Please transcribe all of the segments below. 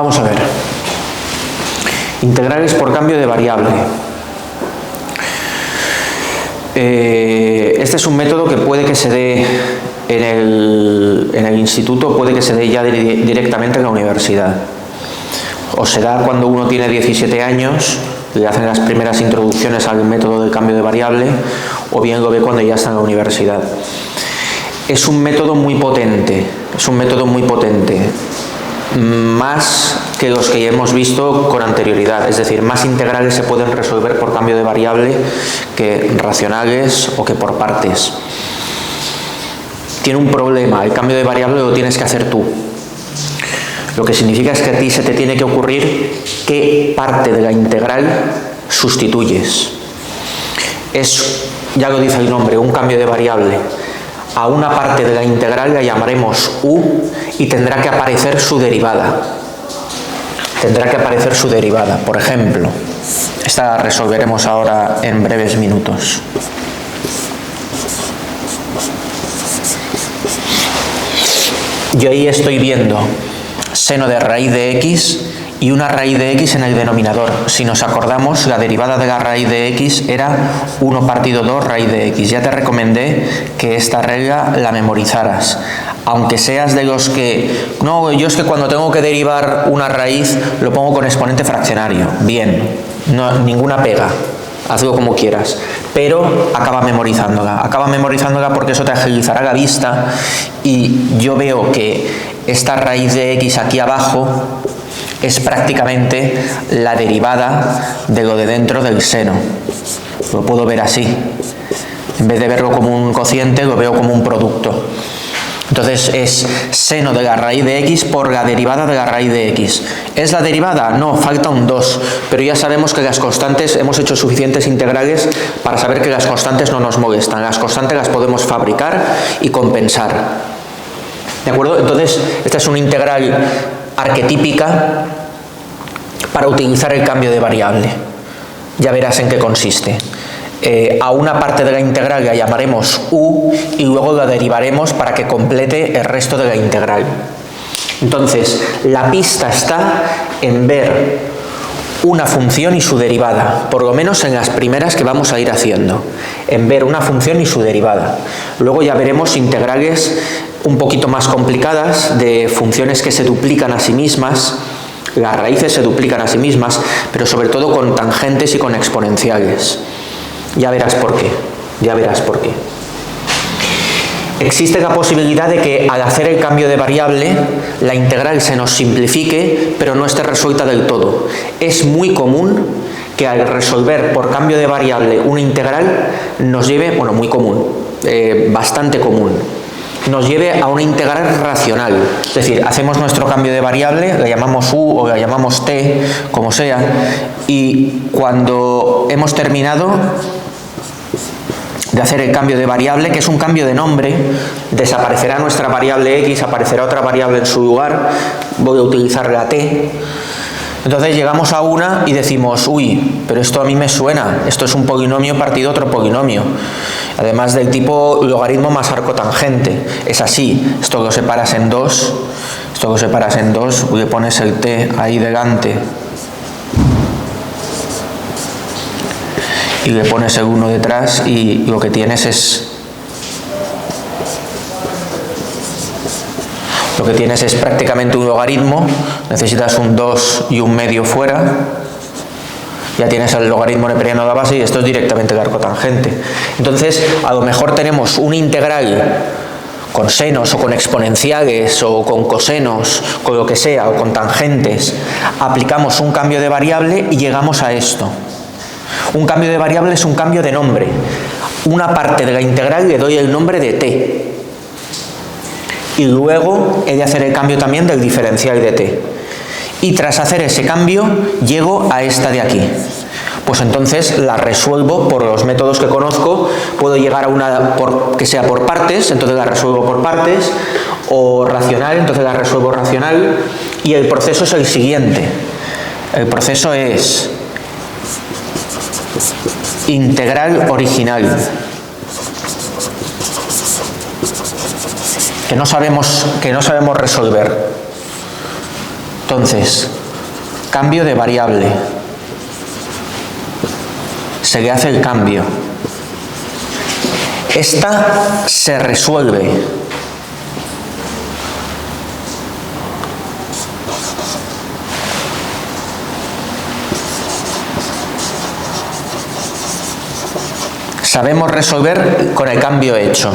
Vamos a ver. Integrales por cambio de variable. Este es un método que puede que se dé en el instituto, puede que se dé ya directamente en la universidad. O se da cuando uno tiene 17 años, le hacen las primeras introducciones al método de cambio de variable, o bien lo ve cuando ya está en la universidad. Es un método muy potente, más que los que ya hemos visto con anterioridad, es decir, más integrales se pueden resolver por cambio de variable que racionales o que por partes. Tiene un problema, el cambio de variable lo tienes que hacer tú. Lo que significa es que a ti se te tiene que ocurrir qué parte de la integral sustituyes. Es, ya lo dice el nombre, un cambio de variable. A una parte de la integral la llamaremos u y tendrá que aparecer su derivada. Por ejemplo, esta la resolveremos ahora en breves minutos. Yo ahí estoy viendo seno de raíz de x y una raíz de x en el denominador. Si nos acordamos, la derivada de la raíz de x era 1 partido 2 raíz de x. Ya te recomendé que esta regla la memorizaras. Aunque seas de los que... No, yo es que cuando tengo que derivar una raíz lo pongo con exponente fraccionario. Bien, no, ninguna pega. Hazlo como quieras. Pero acaba memorizándola porque eso te agilizará la vista y yo veo que esta raíz de x aquí abajo es prácticamente la derivada de lo de dentro del seno. Lo puedo ver así. En vez de verlo como un cociente, lo veo como un producto. Entonces es seno de la raíz de x por la derivada de la raíz de x. ¿Es la derivada? No, falta un 2. Pero ya sabemos que las constantes, hemos hecho suficientes integrales para saber que las constantes no nos molestan. Las constantes las podemos fabricar y compensar. ¿De acuerdo? Entonces, esta es una integral arquetípica para utilizar el cambio de variable. Ya verás en qué consiste. A una parte de la integral la llamaremos u y luego la derivaremos para que complete el resto de la integral. Entonces, la pista está en ver una función y su derivada, por lo menos en las primeras que vamos a ir haciendo, en ver una función y su derivada. Luego ya veremos integrales un poquito más complicadas de funciones que se duplican a sí mismas, las raíces se duplican a sí mismas, pero sobre todo con tangentes y con exponenciales. Ya verás por qué. Existe la posibilidad de que al hacer el cambio de variable la integral se nos simplifique, pero no esté resuelta del todo. Es muy común que al resolver por cambio de variable una integral nos lleve, bueno, muy común, bastante común, nos lleve a una integral racional. Es decir, hacemos nuestro cambio de variable, la llamamos u o la llamamos t, como sea, y cuando hemos terminado de hacer el cambio de variable, que es un cambio de nombre, desaparecerá nuestra variable x, aparecerá otra variable en su lugar, voy a utilizar la t. Entonces llegamos a una y decimos, uy, pero esto a mí me suena, esto es un polinomio partido otro polinomio, además del tipo logaritmo más arcotangente. Es así, esto lo separas en dos, le pones el t ahí delante y le pones el 1 detrás y lo que tienes es prácticamente un logaritmo. Necesitas un 2 y un medio fuera, ya tienes el logaritmo neperiano de la base y esto es directamente el arcotangente. Entonces a lo mejor tenemos una integral con senos o con exponenciales o con cosenos, con lo que sea, o con tangentes, aplicamos un cambio de variable y llegamos a esto. Un cambio de variable es un cambio de nombre. Una parte de la integral le doy el nombre de t. Y luego he de hacer el cambio también del diferencial de t. Y tras hacer ese cambio, llego a esta de aquí. Pues entonces la resuelvo por los métodos que conozco. Puedo llegar a una que sea por partes, entonces la resuelvo por partes, o racional, entonces la resuelvo racional. Y el proceso es el siguiente. El proceso es integral original, que no sabemos resolver. Entonces, cambio de variable. Se le hace el cambio. Esta se resuelve. Sabemos resolver con el cambio hecho.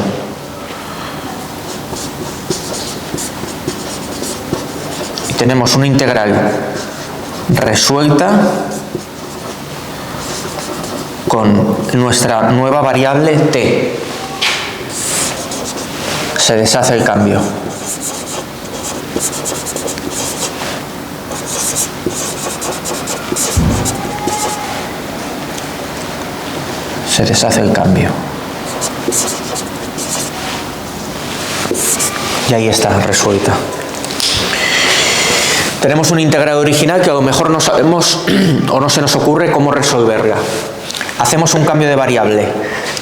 Y tenemos una integral resuelta con nuestra nueva variable t. Se deshace el cambio. Se deshace el cambio. Y ahí está, resuelta. Tenemos una integral original que a lo mejor no sabemos o no se nos ocurre cómo resolverla. Hacemos un cambio de variable.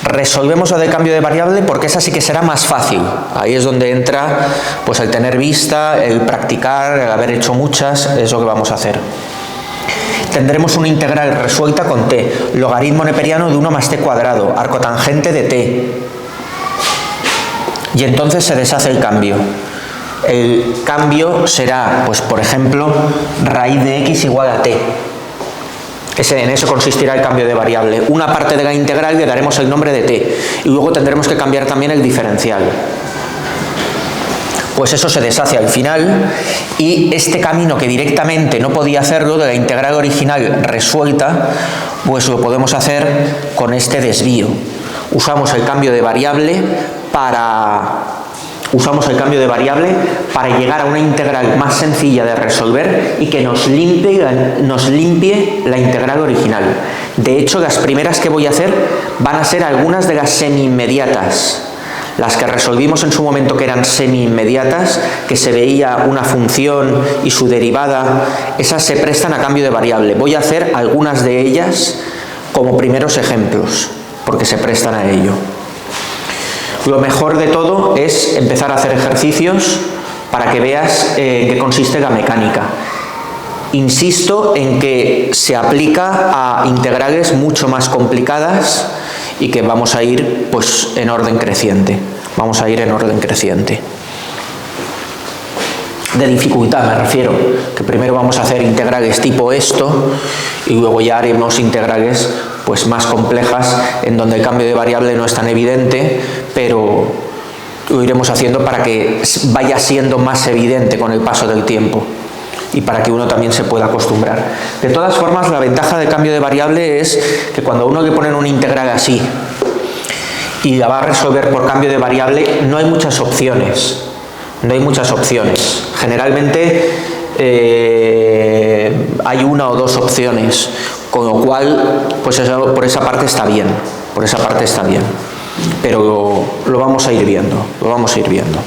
Resolvemos lo de cambio de variable porque esa sí que será más fácil. Ahí es donde entra pues el tener vista, el practicar, el haber hecho muchas, es lo que vamos a hacer. Tendremos una integral resuelta con t, logaritmo neperiano de 1 más t cuadrado, arcotangente de t. Y entonces se deshace el cambio. El cambio será, pues por ejemplo, raíz de x igual a t. En eso consistirá el cambio de variable. Una parte de la integral le daremos el nombre de t y luego tendremos que cambiar también el diferencial. Pues eso se deshace al final y este camino que directamente no podía hacerlo de la integral original resuelta, pues lo podemos hacer con este desvío. Usamos el cambio de variable para llegar a una integral más sencilla de resolver y que nos limpie la integral original. De hecho, las primeras que voy a hacer van a ser algunas de las semi-inmediatas. Las que resolvimos en su momento que eran semi-inmediatas, que se veía una función y su derivada, esas se prestan a cambio de variable. Voy a hacer algunas de ellas como primeros ejemplos, porque se prestan a ello. Lo mejor de todo es empezar a hacer ejercicios para que veas en qué consiste la mecánica. Insisto en que se aplica a integrales mucho más complicadas y que vamos a ir pues en orden creciente. Vamos a ir en orden creciente. De dificultad me refiero, que primero vamos a hacer integrales tipo esto y luego ya haremos integrales pues más complejas en donde el cambio de variable no es tan evidente, pero lo iremos haciendo para que vaya siendo más evidente con el paso del tiempo y para que uno también se pueda acostumbrar. De todas formas, la ventaja del cambio de variable es que cuando uno le pone una integral así y la va a resolver por cambio de variable, no hay muchas opciones. No hay muchas opciones. Generalmente hay una o dos opciones, con lo cual, pues eso, por esa parte está bien. Por esa parte está bien. Pero lo vamos a ir viendo. Lo vamos a ir viendo.